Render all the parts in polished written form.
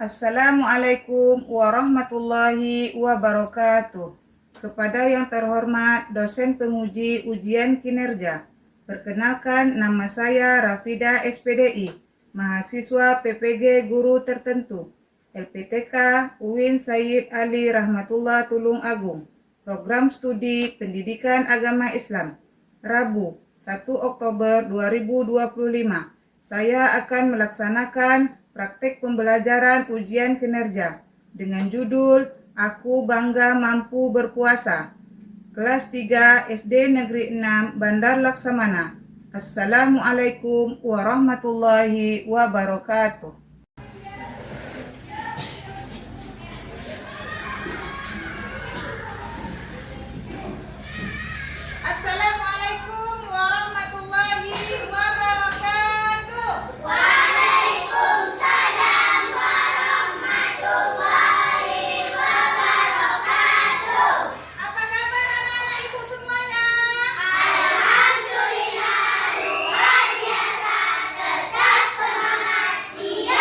Assalamualaikum warahmatullahi wabarakatuh. Kepada yang terhormat dosen penguji ujian kinerja, perkenalkan nama saya Rafida SPDI, mahasiswa PPG Guru Tertentu, LPTK UIN Sayyid Ali Rahmatullah Tulung Agung, Program Studi Pendidikan Agama Islam, Rabu 1 Oktober 2025. Saya akan melaksanakan praktek pembelajaran ujian kinerja dengan judul Aku Bangga Mampu Berpuasa. Kelas 3 SD Negeri 6 Bandar Laksamana. Assalamualaikum warahmatullahi wabarakatuh. Assalamualaikum warahmatullahi wabarakatuh. Waalaikumsalam warahmatullahi wabarakatuh. Apa kabar anak-anak ibu semuanya? Alhamdulillah luar biasa, tetap semangat, siap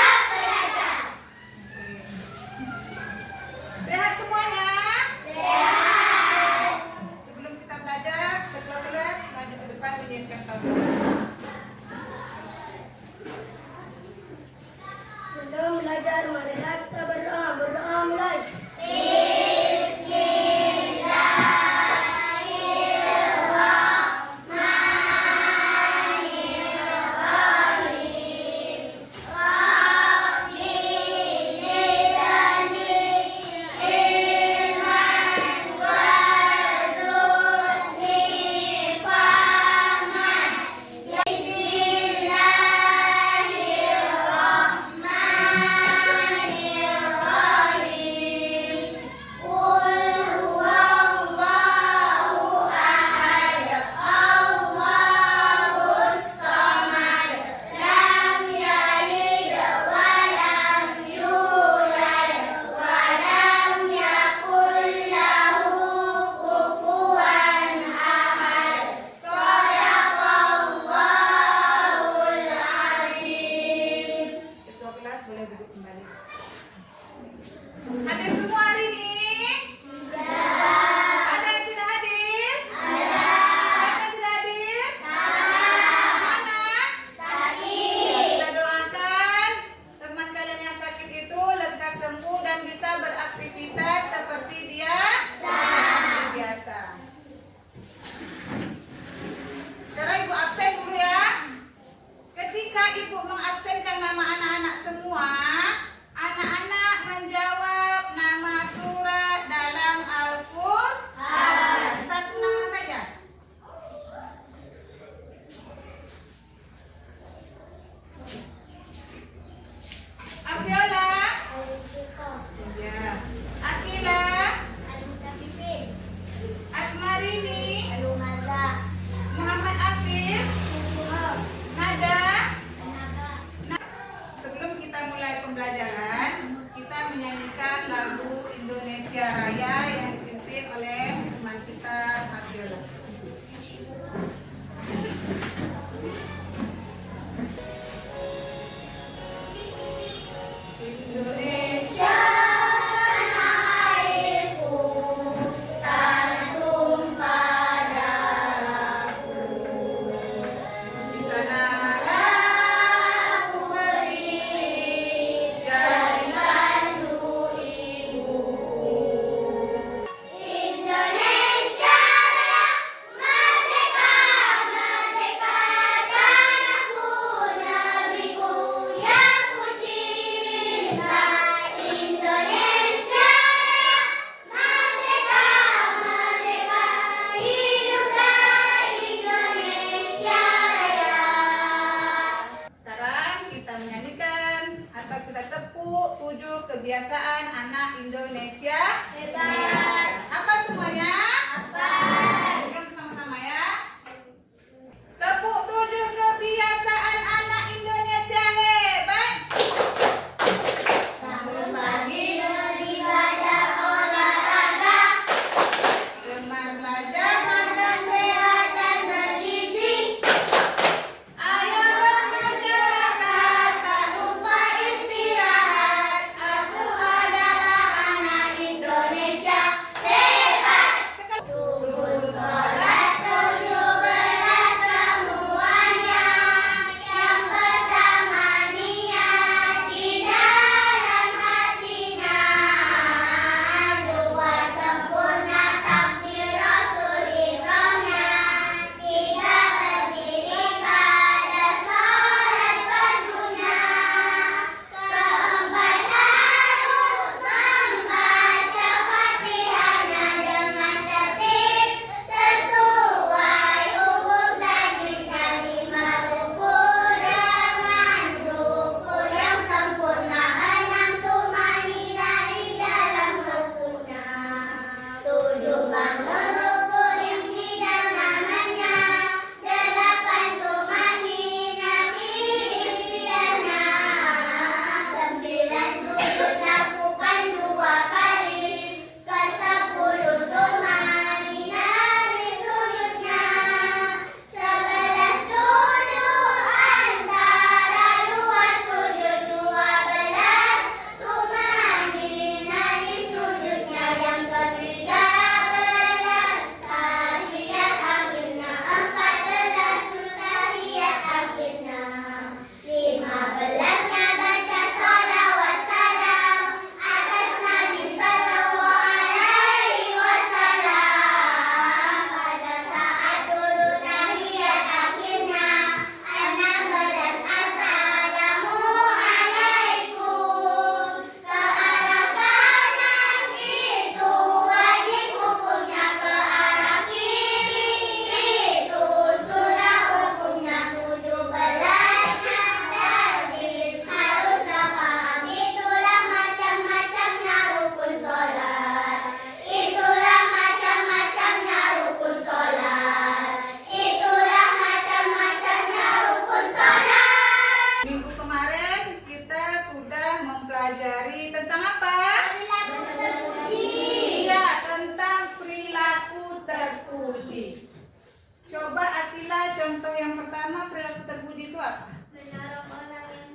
contoh yang pertama perilaku terpuji itu apa? Menolong orang yang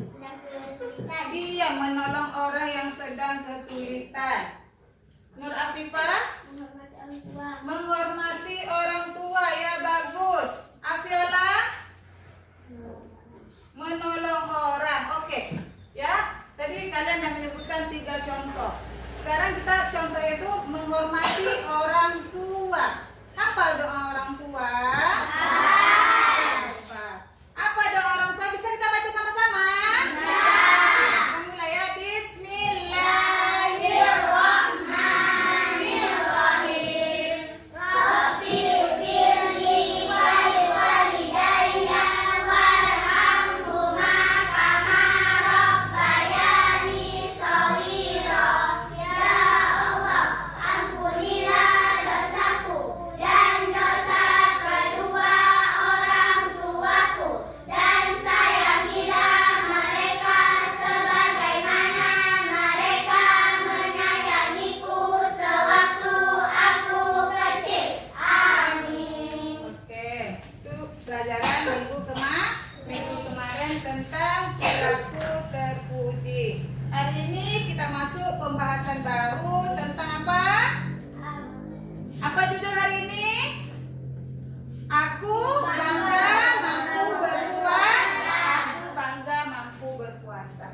sedang kesulitan. Iya, menolong orang yang sedang kesulitan. Nur Afifah? Menghormati orang tua. Menghormati orang tua, ya bagus. Afiola? Menolong orang. Oke. Ya, tadi kalian yang menyebutkan 3 contoh. Sekarang kita contoh itu menghormati orang tua. Hafal doa orang tua? Apa doa orang tua? Bisa kita baca sama-sama? Kita mulai ya. Bismillahirrahmanirrahim. Rabbighfirli wa liwalidayya warhamhuma kama rabbayani shaghira. Ya Allah, ampunilah dosaku dan dosa kedua orang tuaku, dan sayangilah mereka sebagaimana mereka menyayangiku sewaktu aku kecil. Amin. Oke, itu pelajaran minggu kemarin tentang perilaku terpuji. Hari ini kita masuk pembahasan baru tentang apa? Apa judul hari ini? Aku bangga mampu berpuasa. Aku bangga mampu berpuasa.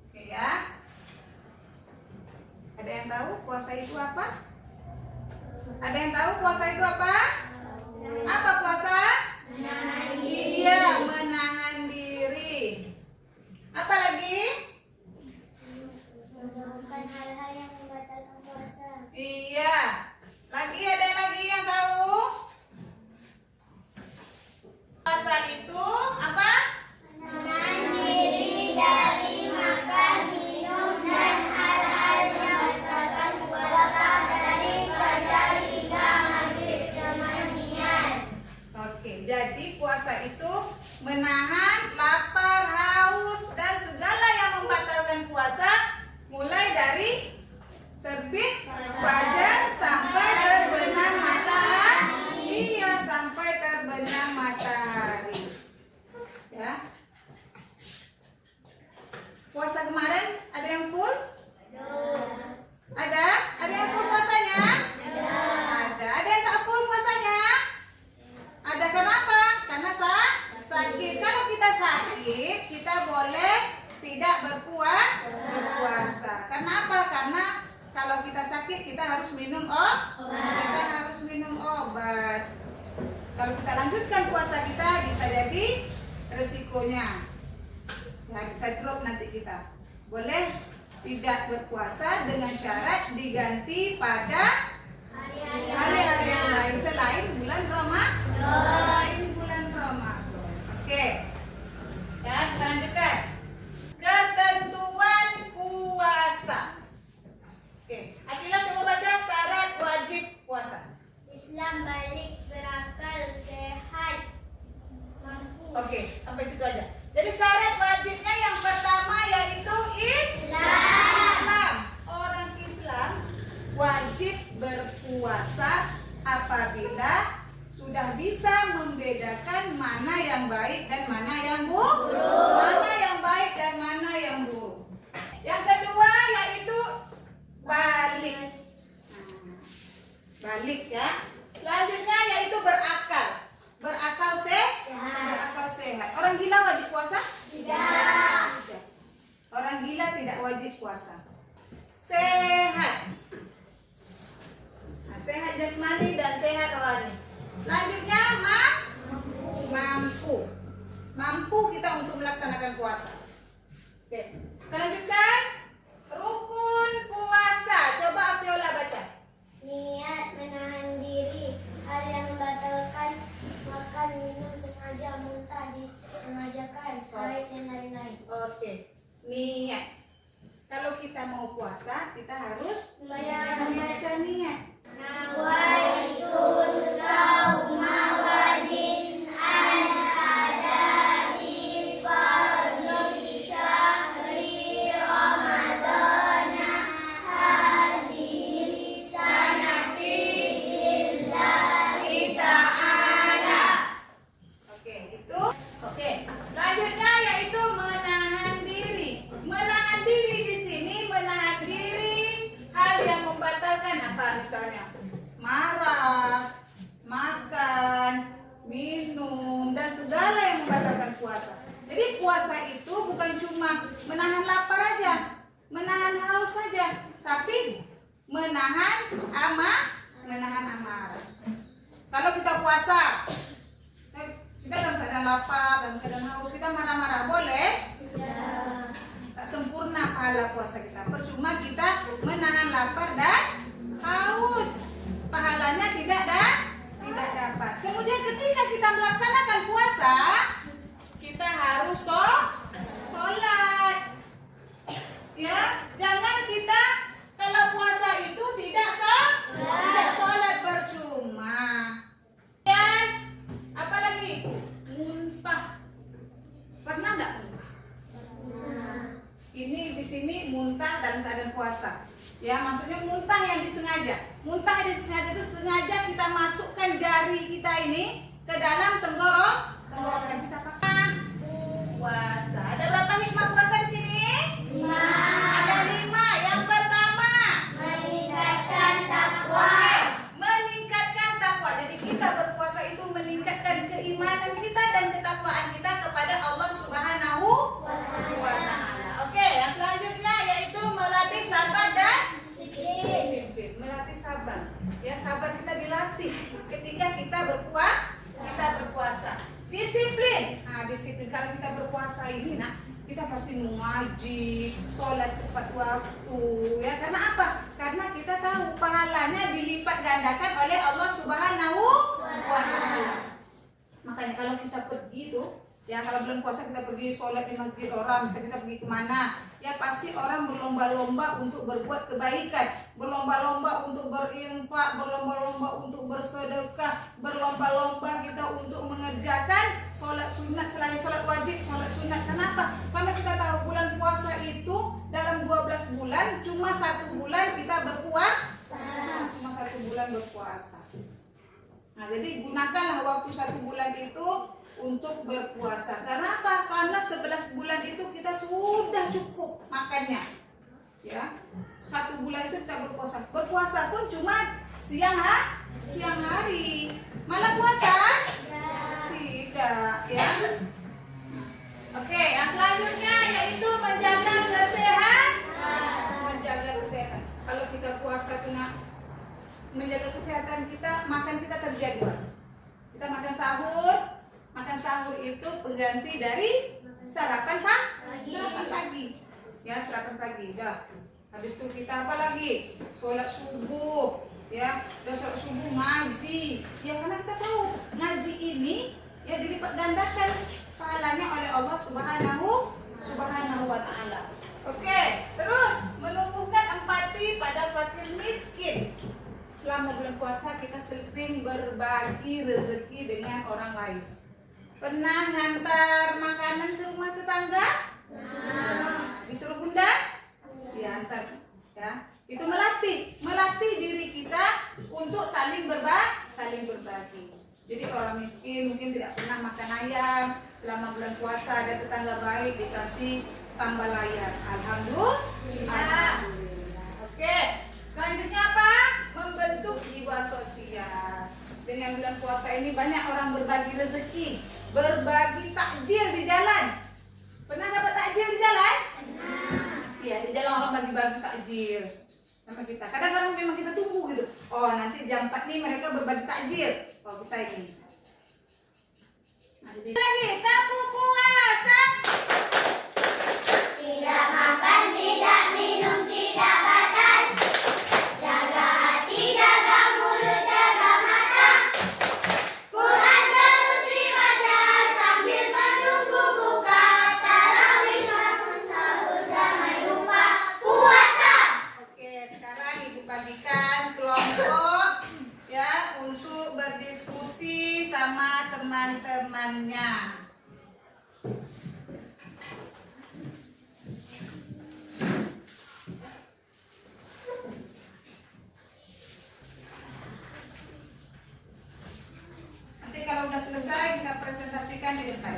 Oke ya. Ada yang tahu puasa itu apa? Ada yang tahu puasa itu apa? Apa puasa? Iya, menahan diri. Apa lagi? Melakukan hal-hal yang membatalkan puasa. Iya. Lagi ada lagi yang tahu? Puasa itu apa? Menahan diri dari makan, minum, dan hal-hal yang membatalkan puasa dari fajar hingga maghrib kemudian. Oke, jadi puasa itu menahan lapar, haus, dan segala yang membatalkan puasa mulai dari terbit fajar sampai terbenam matahari. Iya, sampai terbenam matahari. Ya. Puasa kemarin ada yang full? Ada? Ada yang full puasanya? Ada. Ada yang tak full puasanya? Ada. Kenapa? Karena sakit. Kalau kita sakit, kita boleh tidak berpuasa. Kenapa? Karena kalau kita sakit, kita harus minum Kita harus minum obat. Kalau kita lanjutkan puasa kita, bisa jadi resikonya. Ya, bisa drop nanti kita. Boleh tidak berpuasa dengan syarat diganti pada hari-hari yang lain selain bulan Ramadan. Oke, sampai situ aja. Jadi syarat wajibnya yang pertama yaitu Islam. Orang Islam wajib berpuasa apabila sudah bisa membedakan mana yang baik dan mana yang buruk. Mana yang baik dan mana yang buruk. Yang kedua yaitu balik. Balik ya. Selanjutnya yaitu berakal. Berakal sehat. Orang gila wajib puasa? Tidak. Orang gila tidak wajib puasa. Sehat. Nah, sehat jasmani dan sehat rohani. Selanjutnya mampu. Mampu kita untuk melaksanakan puasa. Oke. Kita lanjutkan. Rukun puasa. Coba Afiola baca. Niat menahan diri, hal yang membatalkan makan, minum, sengaja, muntah, disengajakan, haid dan lain-lain. Oke. Niat. Kalau kita mau puasa, kita harus Membaca niat. Nawaitun sauma wadin an adai fardhi syahri ramadana hadhihi sanati lillahi ta'ala. Oke, itu. Oke. Selanjutnya yaitu menahan diri. Menahan diri di sini menahan diri hal yang membatalkan apa misalnya? Marah, makan, minum dan segala yang membatalkan puasa. Jadi puasa itu bukan cuma menahan lapar aja, menahan haus saja, tapi menahan amarah. Kalau kita puasa, kita dalam keadaan lapar, dalam keadaan haus, kita marah-marah, boleh? Tak sempurna pahala puasa kita. Percuma kita menahan lapar dan haus. Pahalanya tidak dapat. Kemudian ketika kita melaksanakan puasa, kita harus sholat. Ya, jangan kita kalau puasa itu tidak sholat percuma. Dan apa lagi? Muntah. Pernah enggak muntah? Ini di sini muntah dalam keadaan puasa. Ya, maksudnya muntah yang disengaja. Muntah yang disengaja itu sengaja kita masukkan jari kita ini ke dalam tenggorokan kita paksa. Puasa. Ada berapa hikmah puasa di sini? 5. Ada 5. Yang pertama, meningkatkan takwa. Oke, meningkatkan takwa. Jadi kita berpuasa itu meningkatkan keimanan kita dan ketakwaan kita kepada Allah Subhanahu wa Ta'ala. Oke, yang selanjutnya yaitu melatih sabar dan disiplin. Melatih sabar. Ya, sabar kita dilatih ketika kita berpuasa. Disiplin. Nah, disiplin kalau kita berpuasa ini, kita pasti mengaji, sholat tepat waktu. Ya, karena apa? Karena kita tahu pahalanya dilipat gandakan oleh Allah Subhanahu wa Ta'ala. Makanya kalau kita pergi itu, ya kalau bulan puasa kita pergi sholat di masjid orang, misalnya kita pergi kemana, ya pasti orang berlomba-lomba untuk berbuat kebaikan, berlomba-lomba untuk berinfak, berlomba-lomba untuk bersedekah, berlomba-lomba kita untuk mengerjakan sholat sunat selain sholat wajib, sholat sunat. Kenapa? Karena kita tahu bulan puasa itu dalam 12 bulan cuma 1 bulan kita berpuasa, cuma 1 bulan berpuasa. Nah, jadi gunakanlah waktu 1 bulan itu untuk berpuasa. Karena apa? Karena 11 bulan itu kita sudah cukup makannya. Ya. 1 bulan itu kita berpuasa. Berpuasa pun cuma siang hari. Malam puasa? Tidak, ya. Oke, yang selanjutnya yaitu menjaga kesehatan. Menjaga kesehatan. Kalau kita puasa kena menjaga kesehatan kita, makan kita terjadwal. Kita makan sahur. Makan sahur itu pengganti dari sarapan pagi. Ya, sarapan pagi. Dah. Habis itu kita apa lagi? Sholat subuh. Ya, udah sholat subuh ngaji. Ya, karena kita tahu ngaji ini ya dilipat gandakan pahalanya oleh Allah Subhanahu wa Ta'ala. Oke, terus menumbuhkan empati pada fakir miskin. Selama bulan puasa kita sering berbagi rezeki dengan orang lain. Pernah ngantar makanan ke rumah tetangga? Disuruh bunda? Diantar, ya. Itu melatih diri kita untuk saling berbagi. Jadi orang miskin mungkin tidak pernah makan ayam, selama bulan puasa ada tetangga baik dikasih sambal ayam. Alhamdulillah. Oke, selanjutnya apa? Membentuk jiwa sosial. Dengan bulan puasa ini banyak orang berbagi rezeki, berbagi takjil di jalan. Pernah dapat takjil di jalan? Iya, di jalan orang bagi-bagi takjil sama kita. Kadang-kadang memang kita tunggu gitu. Oh, nanti jam 4 nih mereka berbagi takjil. Oh, kita ini. Lagi, tabu puasa. Tidak makan, tidak minum, tidak makan. Jaga hati, jaga mulut, jaga mata. Quran terus dibaca sambil menunggu buka. Tarawih bangun sahur jangan lupa puasa. Oke, sekarang ibu bagikan kelompok ya untuk berdiskusi sama teman-temannya. Nanti kalau udah selesai kita presentasikan di depan.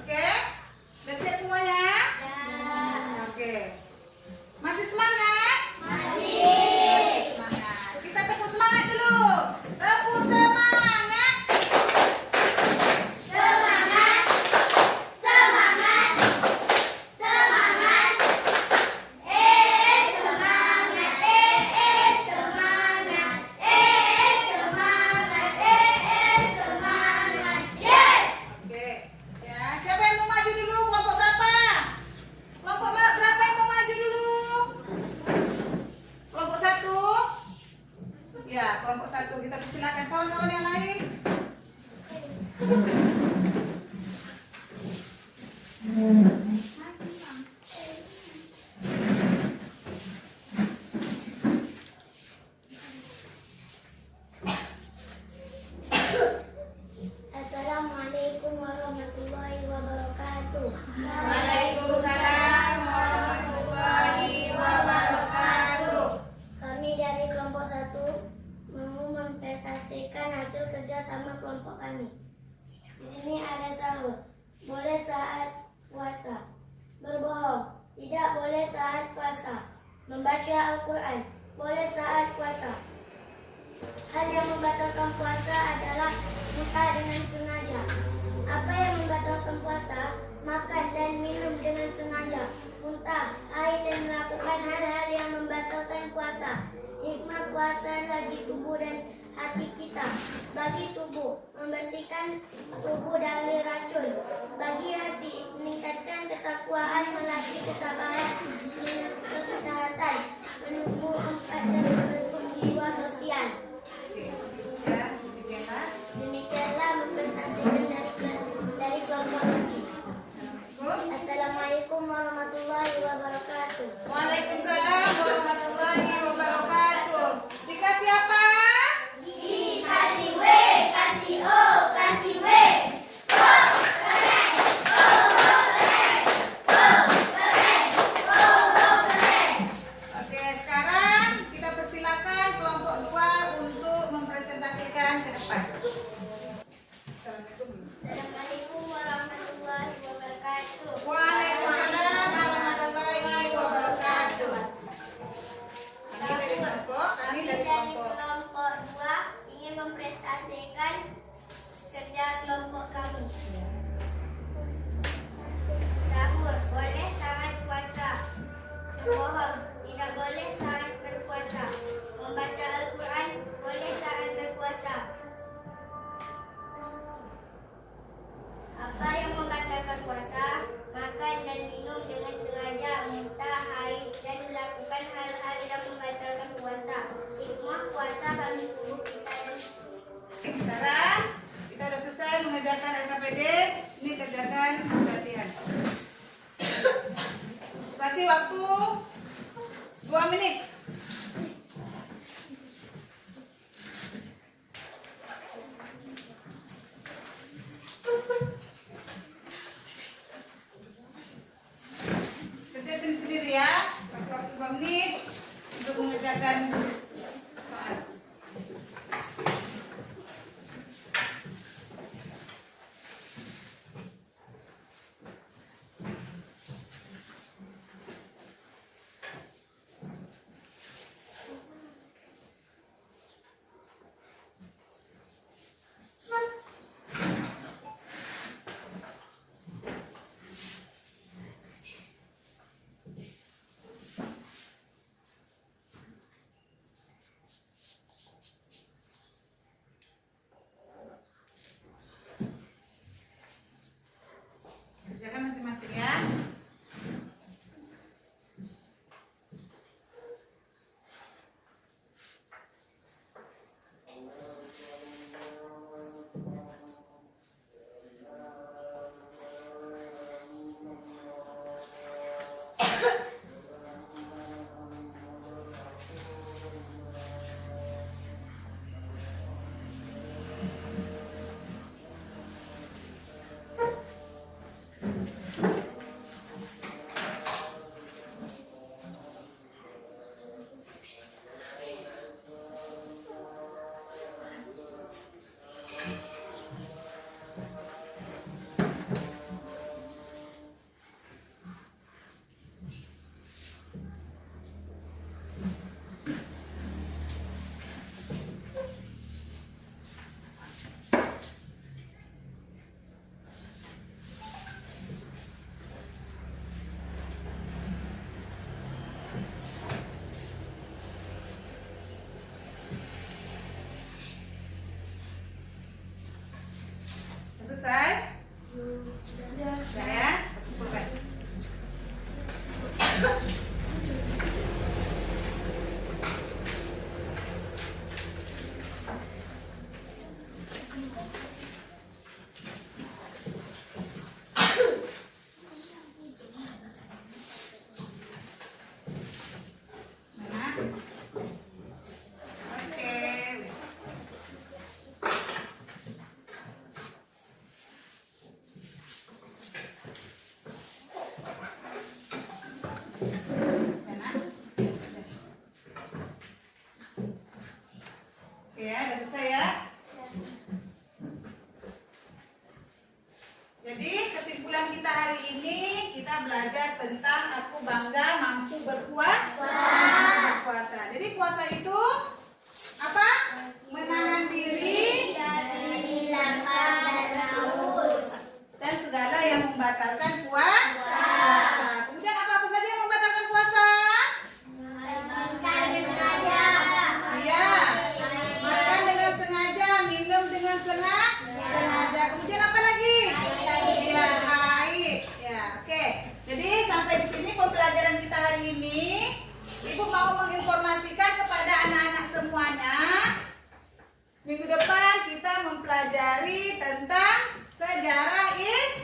Oke? Udah siap semuanya? Oke. Masih semangat? Masih semangat. Kita tepuk semangat dulu. Tepuk semangat. Semangat, semangat, semangat. Semangat, semangat, semangat. Yes. Oke. Ya, siapa yang mau maju dulu? Kelompok berapa? Kelompok berapa yang mau maju dulu? Kelompok 1. Ya, kelompok 1. Kita persilakan kawan-kawan yang lain. Assalamualaikum warahmatullahi wabarakatuh. Waalaikumsalam warahmatullahi wabarakatuh. Kami dari kelompok 1 mau mempresentasikan hasil kerjasama kelompok kami. Di sini ada sahur, boleh saat puasa. Berbohong, tidak boleh saat puasa. Membaca Al-Quran, boleh saat puasa. Hal yang membatalkan puasa adalah muntah dengan sengaja. Apa yang membatalkan puasa? Makan dan minum dengan sengaja. Muntah, haid dan melakukan hal-hal yang membatalkan puasa. Hikmah puasa bagi tubuh dan hati kita. Bagi tubuh, membersihkan tubuh dari racun. Bagi hati, meningkatkan ketakwaan, melatih kesabaran, menjaga kesehatan, menumbuh empat dan membentuk jiwa sosial. Ya, demikianlah. Demikianlah mempresentasikan dari kelompok kami. Assalamualaikum warahmatullahi wabarakatuh. Waalaikumsalam warahmatullahi wabarakatuh. Dikasih apa? Kasih W, kasih O, kasih W. Oke, sekarang kita persilakan kelompok 2 untuk mempresentasikan ke depan. Assalamualaikum. Assalamualaikum warahmatullahi wabarakatuh. Waalaikumsalam warahmatullahi wabarakatuh. Kasih waktu 2 menit. Kerja sendiri ya. Kasih waktu 2 menit untuk mengerjakan soal. Kerjakan masing-masing ya. Selesai? Sudah ya? Kumpulkan. Mana? Oke. Oke ya, udah selesai ya. Jadi kesimpulan kita hari ini, kita belajar tentang aku bangga mampu berpuasa. Jadi puasa itu apa? Menahan diri Dari lapar dan haus. dan segala yang membatalkan puasa. Kemudian apa saja yang membatalkan puasa? Makan sengaja. Iya, makan dengan sengaja, minum dengan sengaja. Kemudian apa lagi? Iya, haid. Ya, oke. Jadi sampai di sini pembelajaran kita hari ini. Ibu mau menginformasikan kepada anak-anak semuanya. Minggu depan kita mempelajari tentang sejarah Islam.